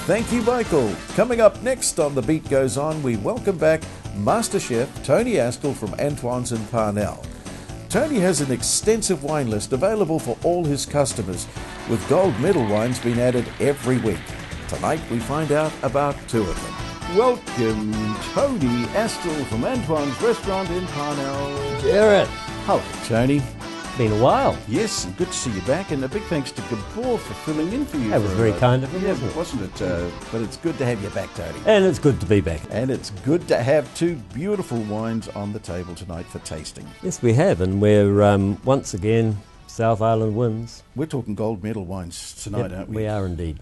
Thank you, Michael. Coming up next on The Beat Goes On, we welcome back Masterchef Tony Astle from Antoines in Parnell. Tony has an extensive wine list available for all his customers, with gold medal wines being added every week. Tonight we find out about two of them. Welcome, Tony Astle from Antoines Restaurant in Parnell. Jared. Hello, Tony. Been a while. Yes, and good to see you back, and a big thanks to Gabor for filling in for you. That was very kind of him, wasn't it? But it's good to have you back, Tony. And it's good to be back. And it's good to have two beautiful wines on the table tonight for tasting. Yes, we have, and we're once again South Island wins. We're talking gold medal wines tonight, aren't we? We are indeed.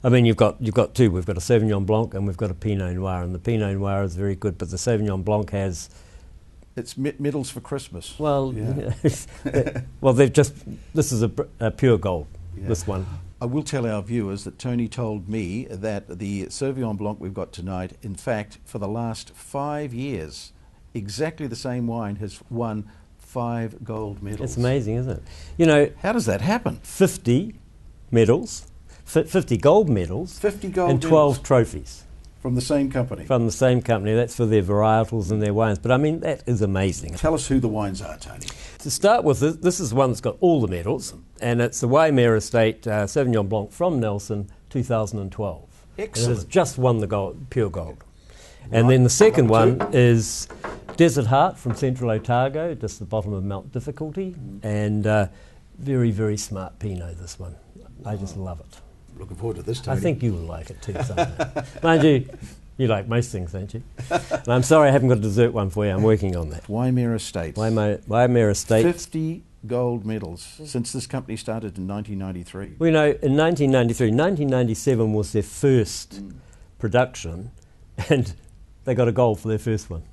I mean, you've got two. We've got a Sauvignon Blanc and we've got a Pinot Noir, and the Pinot Noir is very good, but the Sauvignon Blanc has... It's medals for Christmas. Well, yeah. This is a pure gold, this one. I will tell our viewers that Tony told me that the Sauvignon Blanc we've got tonight, in fact, for the last 5 years, exactly the same wine has won 5 gold medals. It's amazing, isn't it? You know, how does that happen? 50 medals, 50 gold medals, 50 gold and 12 trophies. From the same company? From the same company. That's for their varietals and their wines. But I mean, that is amazing. Tell us who the wines are, Tony. To start with, this is one that's got all the medals, and it's the Waimea Estate Sauvignon Blanc from Nelson, 2012. Excellent. And it's just won the gold, pure gold. And then the second one is Desert Heart from Central Otago, just the bottom of Mount Difficulty, and very, very smart Pinot, this one. I just love it. Looking forward to this, Tony. I think you will like it too someday. Mind you like most things, don't you? And I'm sorry I haven't got a dessert one for you. I'm working on that. Waimea Estates. Waimea Estates. 50 gold medals since this company started in 1993. Well, you know, in 1997 was their first production, and they got a gold for their first one.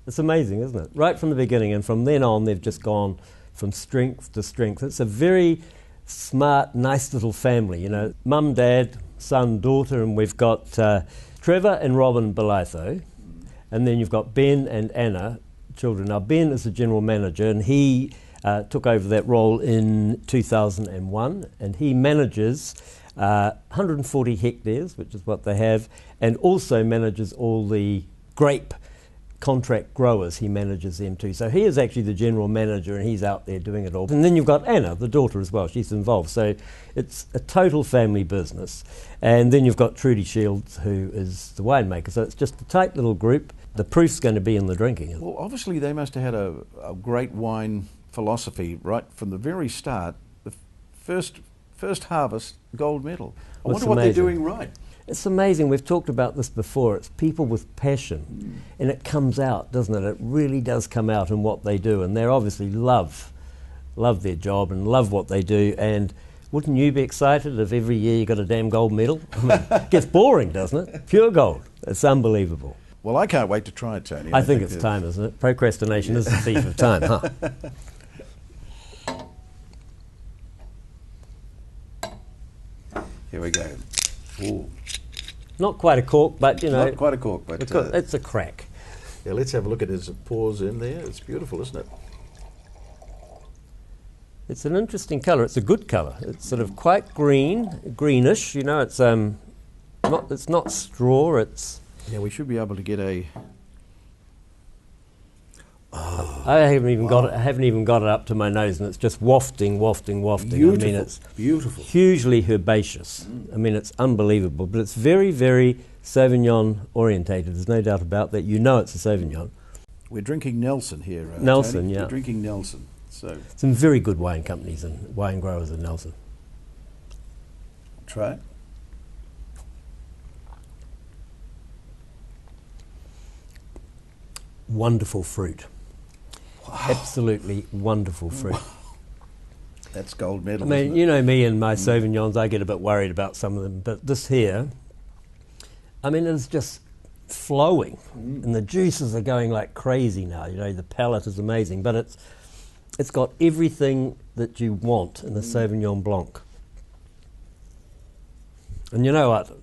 It's amazing, isn't it? Right from the beginning, and from then on they've just gone from strength to strength. It's a very smart, nice little family, you know, mum, dad, son, daughter, and we've got Trevor and Robin Bolitho, and then you've got Ben and Anna, children. Now Ben is the general manager, and he took over that role in 2001, and he manages 140 hectares, which is what they have, and also manages all the grape contract growers. He manages them too. So he is actually the general manager, and he's out there doing it all. And then you've got Anna, the daughter, as well. She's involved. So it's a total family business. And then you've got Trudy Shields, who is the winemaker. So it's just a tight little group. The proof's going to be in the drinking. Well, obviously they must have had a great wine philosophy right from the very start. The first harvest, gold medal. I wonder what they're doing right. It's amazing. We've talked about this before. It's people with passion, and it comes out, doesn't it? It really does come out in what they do, and they obviously love their job and love what they do. And wouldn't you be excited if every year you got a damn gold medal? I mean, it gets boring, doesn't it? Pure gold. It's unbelievable. Well, I can't wait to try it, Tony. I think it's time, isn't it? Procrastination is the thief of time, huh? Here we go. Ooh. Not quite a cork, but you know. Not quite a cork, but it's a crack. Yeah, let's have a look at it as it pours in there. It's beautiful, isn't it? It's an interesting colour. It's a good colour. It's sort of quite greenish. You know, it's not straw. It's. Yeah, we should be able to get a. I haven't even got it up to my nose, and it's just wafting. Beautiful. I mean, it's beautiful. Hugely herbaceous. I mean, it's unbelievable. But it's very, very Sauvignon orientated. There's no doubt about that. You know, it's a Sauvignon. We're drinking Nelson here. Nelson, Tony. yeah. We're drinking Nelson. So some very good wine companies and wine growers in Nelson. Try it. Wonderful fruit. Wow. Absolutely wonderful fruit. That's gold medal. I mean, you know me and my Sauvignons, I get a bit worried about some of them, but this here, I mean, it's just flowing, and the juices are going like crazy now. You know, the palate is amazing, but it's got everything that you want in a Sauvignon Blanc. And you know what?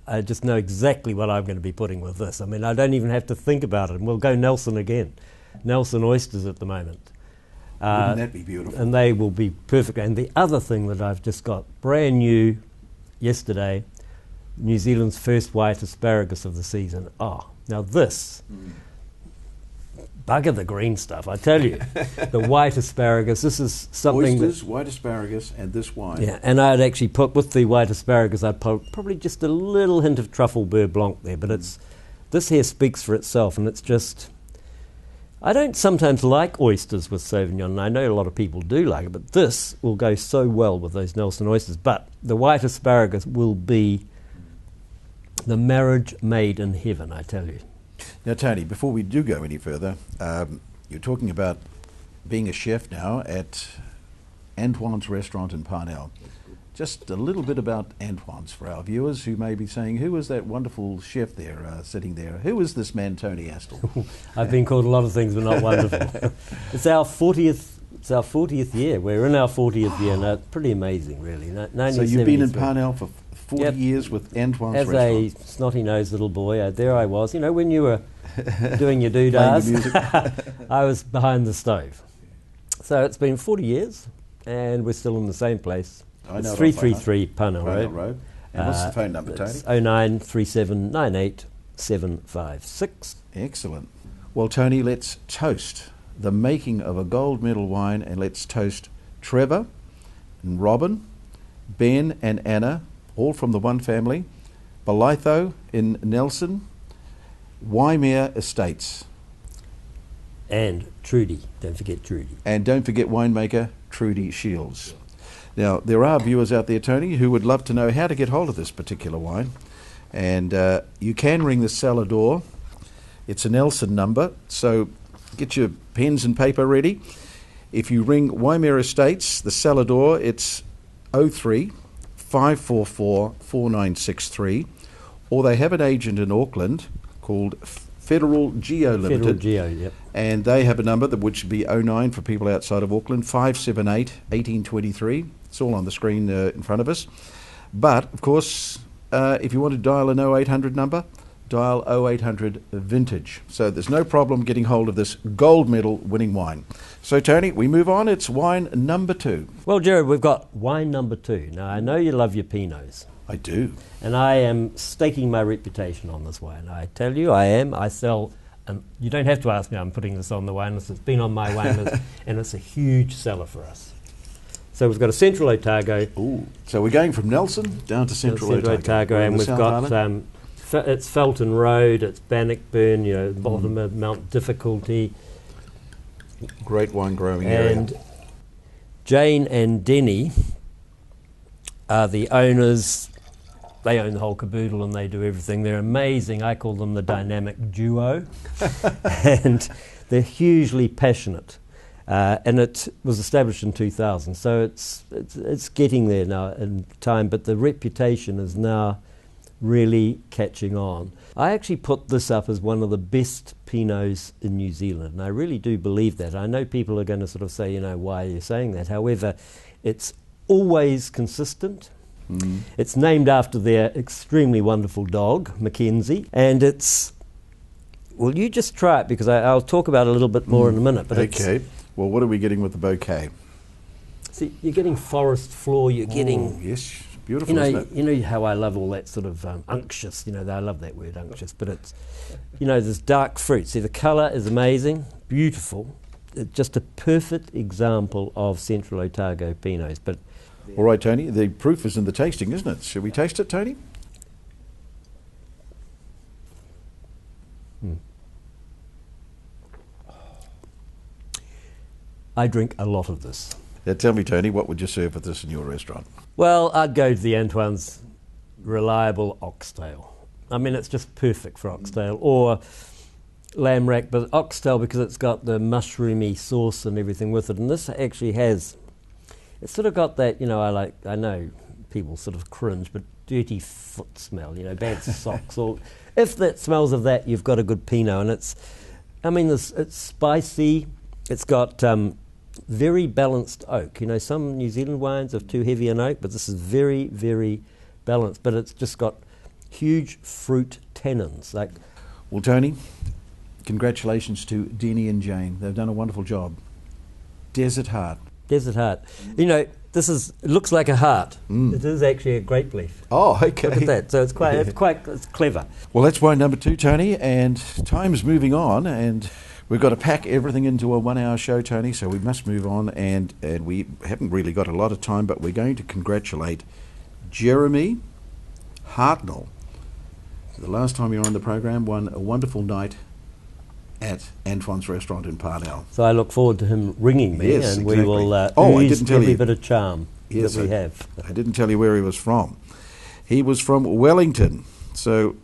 I just know exactly what I'm going to be putting with this. I mean, I don't even have to think about it. And we'll go Nelson again. Nelson oysters at the moment. Wouldn't that be beautiful? And they will be perfect. And the other thing that I've just got brand new yesterday, New Zealand's first white asparagus of the season. Oh, now this, bugger the green stuff, I tell you. The white asparagus, this is something... Oysters, white asparagus, and this wine. Yeah, and I'd actually put, with the white asparagus, I'd put probably just a little hint of truffle beurre blanc there, but this here speaks for itself, and it's just... I don't sometimes like oysters with Sauvignon, and I know a lot of people do like it, but this will go so well with those Nelson oysters. But the white asparagus will be the marriage made in heaven, I tell you. Now, Tony, before we do go any further, you're talking about being a chef now at Antoines Restaurant in Parnell. Just a little bit about Antoine's for our viewers who may be saying, who is that wonderful chef there sitting there? Who is this man, Tony Astle? I've been called a lot of things, but not wonderful. It's our 40th year. We're in our 40th year now. It's pretty amazing, really. So you've been in Parnell for 40 years with Antoine's As Restaurant? a snotty-nosed little boy, there I was. You know, when you were doing your doodahs, I was behind the stove. So it's been 40 years, and we're still in the same place. It's 333 Parnell Road. And what's the phone number, Tony? It's 0937987756. Excellent. Well, Tony, let's toast the making of a gold medal wine, and let's toast Trevor and Robin, Ben and Anna, all from the one family, Bolitho in Nelson, Waimea Estates. And Trudy, don't forget Trudy. And don't forget winemaker Trudy Shields. Now, there are viewers out there, Tony, who would love to know how to get hold of this particular wine. And you can ring the cellar door. It's a Nelson number, so get your pens and paper ready. If you ring Waimea Estates, the cellar door, it's 03 544 4963. Or they have an agent in Auckland called Federal Geo Limited. Federal Geo, yep. And they have a number that which would be 09 for people outside of Auckland, 578 1823. It's all on the screen in front of us. But, of course, if you want to dial an 0800 number, dial 0800 Vintage. So there's no problem getting hold of this gold medal winning wine. So, Tony, we move on. It's wine number 2. Well, Jared, we've got wine number 2. Now, I know you love your Pinots. I do. And I am staking my reputation on this wine. I tell you, I am. I sell... you don't have to ask me, I'm putting this on the wine list. It's been on my wine list, and it's a huge seller for us. So we've got a Central Otago. Ooh. So we're going from Nelson down to Central Otago. And we've got, it's Felton Road, it's Bannockburn, you know, bottom of Mount Difficulty. Great wine growing area. And Jane and Denny are the owners. They own the whole caboodle and they do everything. They're amazing. I call them the dynamic duo. And they're hugely passionate. And it was established in 2000. So it's getting there now in time, but the reputation is now really catching on. I actually put this up as one of the best Pinots in New Zealand, and I really do believe that. I know people are going to sort of say, you know, why are you saying that? However, it's always consistent. It's named after their extremely wonderful dog, Mackenzie, and it's... Well, you just try it, because I'll talk about it a little bit more in a minute. But okay. Well, what are we getting with the bouquet? See, you're getting forest floor, you're getting... Yes, beautiful, isn't it? You know how I love all that sort of unctuous, you know, I love that word, unctuous, but it's, you know, there's dark fruit. See, the colour is amazing, beautiful. It's just a perfect example of Central Otago Pinots, but... All right, Tony, the proof is in the tasting, isn't it? Shall we taste it, Tony? I drink a lot of this. Now tell me, Tony, what would you serve with this in your restaurant? Well, I'd go to the Antoine's reliable oxtail. I mean, it's just perfect for oxtail, or lamb rack, but oxtail because it's got the mushroomy sauce and everything with it. And this actually has... It's sort of got that, you know, I know people sort of cringe, but dirty foot smell, you know, bad socks. Or if that smells of that, you've got a good Pinot. And it's, I mean, it's spicy. It's got very balanced oak. You know, some New Zealand wines are too heavy in oak, but this is very, very balanced. But it's just got huge fruit tannins. Like, well, Tony, congratulations to Denny and Jane. They've done a wonderful job. Desert Heart. Desert Heart. You know, It looks like a heart. It is actually a grape leaf. Oh, okay. Look at that. So it's it's clever. Well, that's wine number 2, Tony, and time's moving on, and we've got to pack everything into a 1-hour show, Tony, so we must move on, and we haven't really got a lot of time, but we're going to congratulate Jeremy Hartnell. The last time you were on the program, won a wonderful night at Antoines Restaurant in Parnell. So I look forward to him ringing me, Yes, and exactly. we will I didn't tell every you. bit of charm Yes, that we have. I didn't tell you where he was from. He was from Wellington, so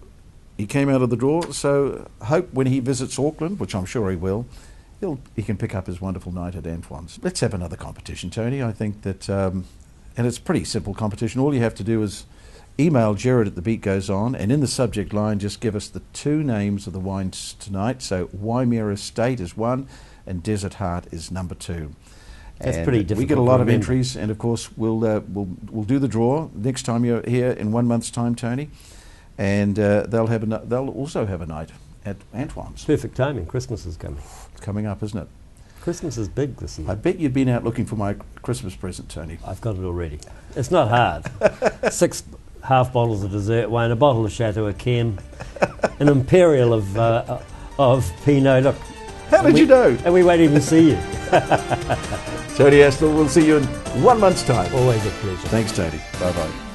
he came out of the draw. So hope when he visits Auckland, which I'm sure he will, he can pick up his wonderful night at Antoine's. Let's have another competition, Tony. I think that, and it's a pretty simple competition. All you have to do is email Jared at The Beat Goes On, and in the subject line just give us the 2 names of the wines tonight. So Waimea Estate is 1 and Desert Heart is number 2. That's and pretty difficult. We get a lot to of remember. entries, and of course we'll do the draw next time you're here in 1 month's time, Tony, and they'll also have a night at Antoine's. Perfect timing. Christmas is coming. It's coming up, isn't it? Christmas is big this year. I bet you've been out looking for my Christmas present, Tony. I've got it already. It's not hard. 6 half bottles of dessert wine, a bottle of Chateau, a Chem, an Imperial of Pinot. Look, How did you know? and we won't even see you. Tony Astle, we'll see you in 1 month's time. Always a pleasure. Thanks, Tony. Bye-bye.